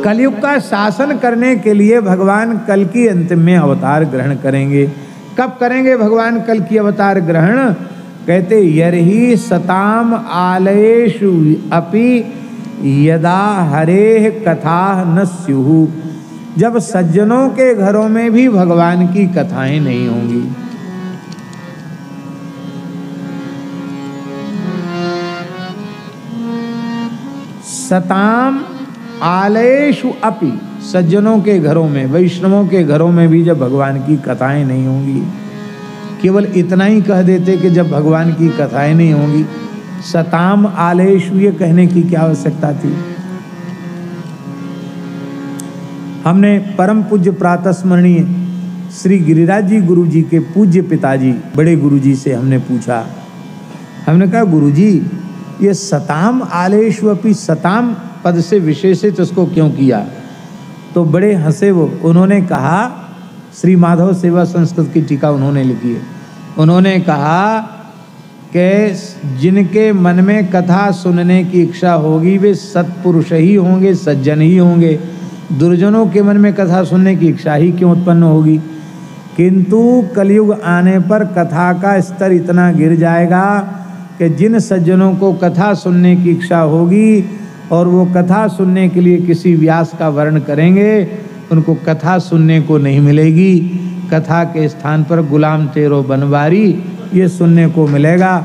कलयुग का शासन करने के लिए भगवान कल की अंतिम में अवतार ग्रहण करेंगे। कब करेंगे भगवान कल की अवतार ग्रहण? कहते यर्हि सताम आलयेषु अपि यदा हरेः कथा न स्युः। जब सज्जनों के घरों में भी भगवान की कथाएं नहीं होंगी। सताम आलयेषु अपि, सज्जनों के घरों में, वैष्णवों के घरों में भी जब भगवान की कथाएं नहीं होंगी। केवल इतना ही कह देते कि जब भगवान की कथाएं नहीं होंगी। सताम आलयेषु ये कहने की क्या आवश्यकता थी? हमने परम पूज्य प्रातः स्मरणीय श्री गिरिराज जी गुरु जी के पूज्य पिताजी बड़े गुरु जी से हमने पूछा। हमने कहा गुरु जी ये सताम आलयेषु अपि, सताम पद से विशेषित उसको क्यों किया? तो बड़े हंसे वो। उन्होंने कहा, श्री माधव सेवा संस्कृत की टीका उन्होंने लिखी है, उन्होंने कहा कि जिनके मन में कथा सुनने की इच्छा होगी वे सत्पुरुष ही होंगे, सज्जन ही होंगे। दुर्जनों के मन में कथा सुनने की इच्छा ही क्यों उत्पन्न होगी? किंतु कलयुग आने पर कथा का स्तर इतना गिर जाएगा कि जिन सज्जनों को कथा सुनने की इच्छा होगी और वो कथा सुनने के लिए किसी व्यास का वर्ण करेंगे, उनको कथा सुनने को नहीं मिलेगी। कथा के स्थान पर गुलाम तेरो बनवारी ये सुनने को मिलेगा,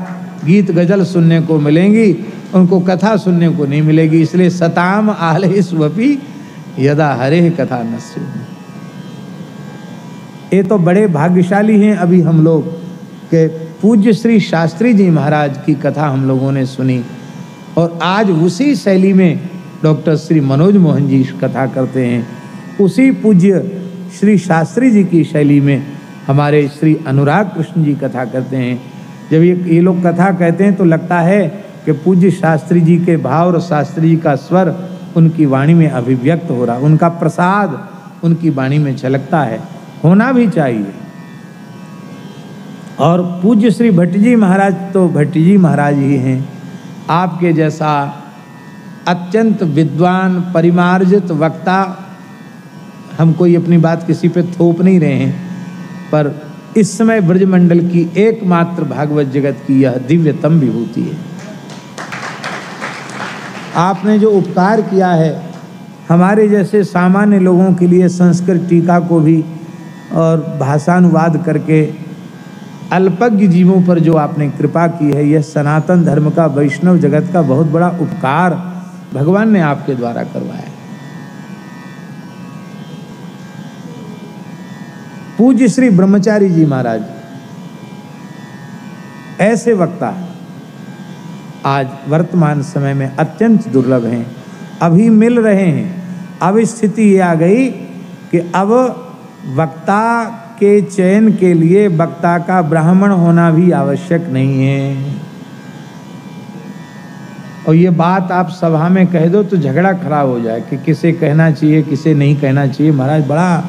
गीत गजल सुनने को मिलेंगी, उनको कथा सुनने को नहीं मिलेगी। इसलिए सताम आलयेषु अपि यदा हरेः कथा न स्युः। ये तो बड़े भाग्यशाली हैं अभी हम लोग के पूज्य श्री शास्त्री जी महाराज की कथा हम लोगों ने सुनी और आज उसी शैली में डॉक्टर श्री मनोज मोहन जी कथा करते हैं। उसी पूज्य श्री शास्त्री जी की शैली में हमारे श्री अनुराग कृष्ण जी कथा करते हैं। जब ये लोग कथा कहते हैं तो लगता है कि पूज्य शास्त्री जी के भाव और शास्त्री जी का स्वर उनकी वाणी में अभिव्यक्त हो रहा, उनका प्रसाद उनकी वाणी में झलकता है, होना भी चाहिए। और पूज्य श्री भट्ट जी महाराज तो भट्ट जी महाराज ही हैं। आपके जैसा अत्यंत विद्वान परिमार्जित वक्ता, हम कोई अपनी बात किसी पे थोप नहीं रहे हैं, पर इस समय ब्रजमंडल की एकमात्र भागवत जगत की यह दिव्यतम विभूति है। आपने जो उपकार किया है हमारे जैसे सामान्य लोगों के लिए संस्कृत टीका को भी और भाषानुवाद करके अल्पज्ञ जीवों पर जो आपने कृपा की है, यह सनातन धर्म का, वैष्णव जगत का बहुत बड़ा उपकार भगवान ने आपके द्वारा करवाया है। पूज्य श्री ब्रह्मचारी जी महाराज ऐसे वक्ता आज वर्तमान समय में अत्यंत दुर्लभ हैं, अभी मिल रहे हैं। अब स्थिति ये आ गई कि अब वक्ता के चयन के लिए वक्ता का ब्राह्मण होना भी आवश्यक नहीं है। और ये बात आप सभा में कह दो तो झगड़ा खराब हो जाए कि किसे कहना चाहिए किसे नहीं कहना चाहिए। महाराज बड़ा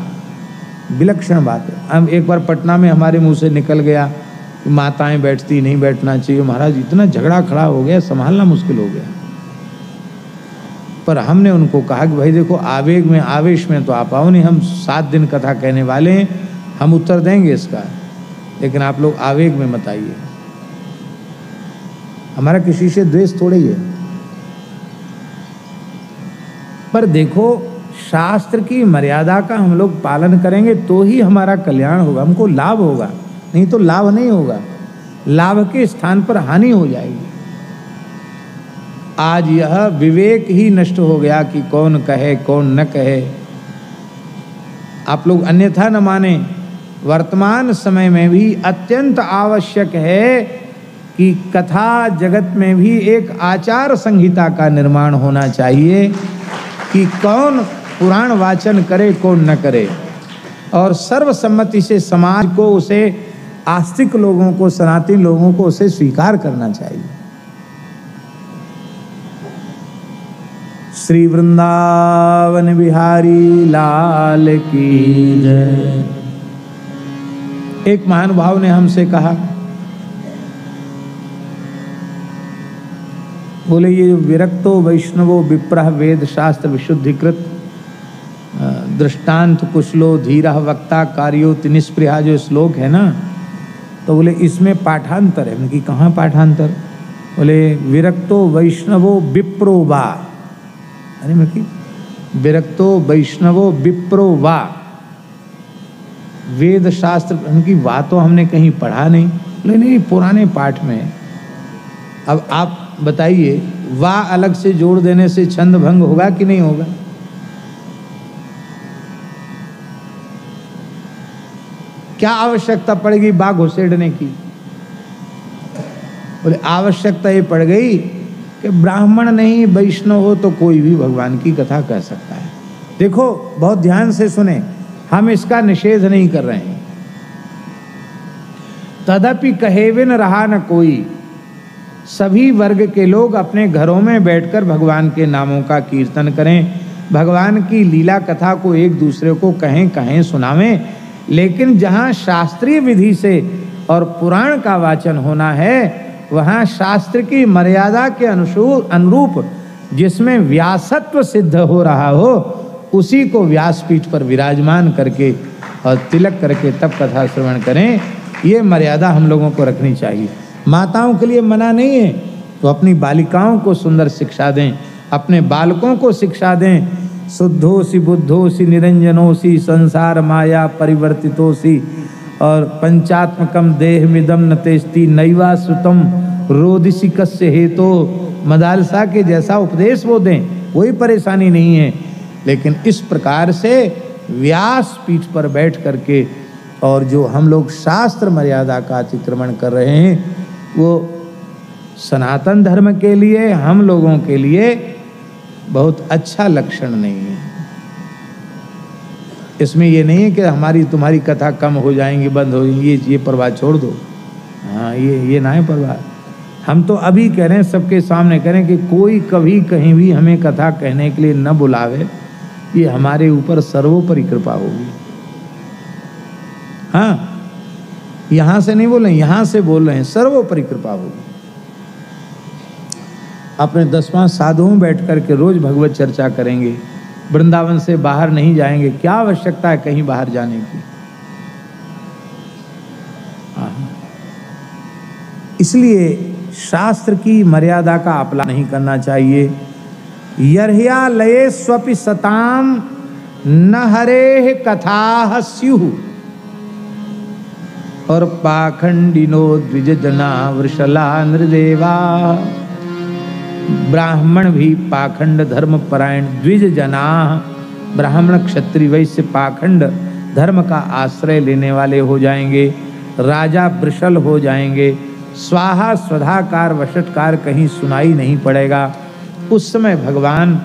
विलक्षण बात है। हम एक बार पटना में हमारे मुंह से निकल गया कि माताएं बैठती नहीं बैठना चाहिए। महाराज इतना झगड़ा खड़ा हो गया, संभालना मुश्किल हो गया। पर हमने उनको कहा कि भाई देखो, आवेग में आवेश में तो आप आओ नहीं, हम 7 दिन कथा कहने वाले हैं, हम उत्तर देंगे इसका, लेकिन आप लोग आवेग में मत आइए। हमारा किसी से द्वेष थोड़ा ही है, पर देखो शास्त्र की मर्यादा का हम लोग पालन करेंगे तो ही हमारा कल्याण होगा, हमको लाभ होगा, नहीं तो लाभ नहीं होगा। लाभ के स्थान पर हानि हो जाएगी। आज यह विवेक ही नष्ट हो गया कि कौन कहे कौन न कहे। आप लोग अन्यथा न माने, वर्तमान समय में भी अत्यंत आवश्यक है कि कथा जगत में भी एक आचार संहिता का निर्माण होना चाहिए कि कौन पुराण वाचन करे कौन न करे, और सर्वसम्मति से समाज को, उसे आस्तिक लोगों को, सनातनी लोगों को उसे स्वीकार करना चाहिए। श्री वृंदावन बिहारी लाल की जय। एक महानुभाव ने हमसे कहा, बोले ये विरक्तो वैष्णवो विप्रः वेद शास्त्र विशुद्धिकृत दृष्टांत कुशलो धीरः वक्ता कार्योति निष्प्रिया जो श्लोक है ना, तो बोले इसमें पाठांतर है। उनकी कहाँ पाठांतर? बोले विरक्तो वैष्णवो विप्रो वा। अरे मैं की विरक्तो वैष्णवो विप्रो वा, वेद शास्त्र उनकी वाह तो हमने कहीं पढ़ा नहीं। बोले नहीं, पुराने पाठ में है। अब आप बताइए, वाह अलग से जोड़ देने से छंद भंग होगा कि नहीं होगा? क्या आवश्यकता पड़ेगी बा घुसेड़ने की? बोले आवश्यकता ये पड़ गई कि ब्राह्मण नहीं वैष्णव हो तो कोई भी भगवान की कथा कह सकता है। देखो बहुत ध्यान से सुने, हम इसका निषेध नहीं कर रहे हैं। तदपि कहेवे न रहा न कोई, सभी वर्ग के लोग अपने घरों में बैठकर भगवान के नामों का कीर्तन करें, भगवान की लीला कथा को एक दूसरे को कहें कहें सुनावें, लेकिन जहाँ शास्त्रीय विधि से और पुराण का वाचन होना है वहाँ शास्त्र की मर्यादा के अनुरूप जिसमें व्यासत्व सिद्ध हो रहा हो उसी को व्यासपीठ पर विराजमान करके और तिलक करके तब कथा श्रवण करें। ये मर्यादा हम लोगों को रखनी चाहिए। माताओं के लिए मना नहीं है तो अपनी बालिकाओं को सुंदर शिक्षा दें, अपने बालकों को शिक्षा दें। शुद्धोसी बुद्धोसी निरंजनोसी संसार माया परिवर्तितोसी और पंचात्मकम देहमिदम न तेस्ति नैवा श्रुतम रोदिसी कस्य हेतो। मदालसा के जैसा उपदेश वो दें, कोई परेशानी नहीं है, लेकिन इस प्रकार से व्यास पीठ पर बैठ करके और जो हम लोग शास्त्र मर्यादा का अतिक्रमण कर रहे हैं वो सनातन धर्म के लिए, हम लोगों के लिए बहुत अच्छा लक्षण नहीं है। इसमें ये नहीं है कि हमारी तुम्हारी कथा कम हो जाएंगी, बंद हो जाएंगी, ये परवाह छोड़ दो। हाँ, ये ना है परवाह। हम तो अभी कह रहे हैं, सबके सामने कह रहे हैं कि कोई कभी कहीं भी हमें कथा कहने के लिए न बुलावे, ये हमारे ऊपर सर्वोपरि कृपा होगी। हाँ, यहां से नहीं बोल रहे, यहां से बोल रहे हैं, सर्वोपरि कृपा होगी। अपने 10वां साधुओं में बैठ करके रोज भगवत चर्चा करेंगे, वृंदावन से बाहर नहीं जाएंगे। क्या आवश्यकता है कहीं बाहर जाने की? इसलिए शास्त्र की मर्यादा का अपलाप नहीं करना चाहिए। यर्ह्या लये स्वपि सताम न हरेह कथा स्युः और पाखंडिनो द्विजना वृषला नृदेवा। ब्राह्मण भी पाखंड धर्म परायण द्विज जना, ब्राह्मण क्षत्रिय वैश्य पाखंड धर्म का आश्रय लेने वाले हो जाएंगे, राजा वृषल हो जाएंगे, स्वाहा स्वधाकार वशटकार कहीं सुनाई नहीं पड़ेगा। उस समय भगवान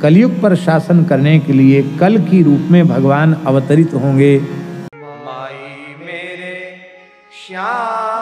कलयुग पर शासन करने के लिए कल की रूप में भगवान अवतरित होंगे। माई मेरे श्याम